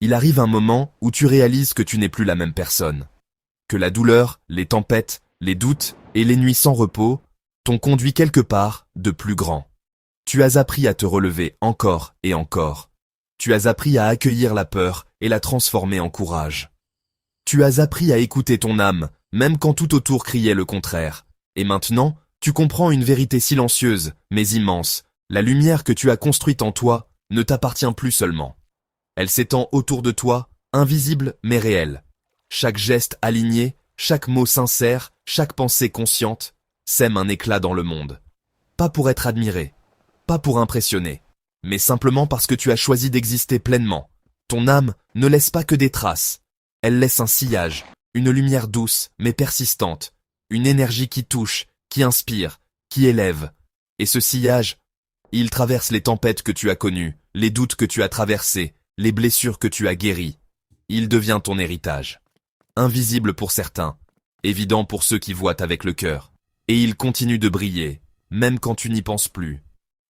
Il arrive un moment où tu réalises que tu n'es plus la même personne. Que la douleur, les tempêtes, les doutes et les nuits sans repos t'ont conduit quelque part de plus grand. Tu as appris à te relever encore et encore. Tu as appris à accueillir la peur et la transformer en courage. Tu as appris à écouter ton âme, même quand tout autour criait le contraire. Et maintenant, tu comprends une vérité silencieuse, mais immense. La lumière que tu as construite en toi ne t'appartient plus seulement. Elle s'étend autour de toi, invisible mais réelle. Chaque geste aligné, chaque mot sincère, chaque pensée consciente, sème un éclat dans le monde. Pas pour être admiré, pas pour impressionner, mais simplement parce que tu as choisi d'exister pleinement. Ton âme ne laisse pas que des traces. Elle laisse un sillage, une lumière douce mais persistante, une énergie qui touche, qui inspire, qui élève. Et ce sillage, il traverse les tempêtes que tu as connues, les doutes que tu as traversés, les blessures que tu as guéries. Il devient ton héritage. Invisible pour certains, évident pour ceux qui voient avec le cœur. Et il continue de briller, même quand tu n'y penses plus.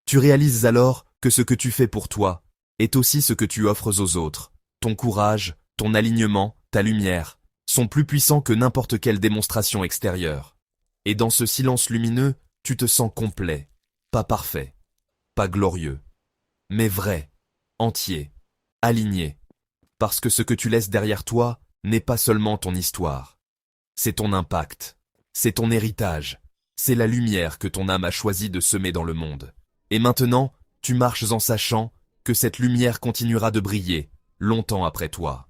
Tu réalises alors que ce que tu fais pour toi est aussi ce que tu offres aux autres. Ton courage, ton alignement, ta lumière sont plus puissants que n'importe quelle démonstration extérieure. Et dans ce silence lumineux, tu te sens complet, pas parfait, pas glorieux, mais vrai, entier, aligné. Parce que ce que tu laisses derrière toi n'est pas seulement ton histoire. C'est ton impact, c'est ton héritage, c'est la lumière que ton âme a choisi de semer dans le monde. Et maintenant, tu marches en sachant que cette lumière continuera de briller longtemps après toi.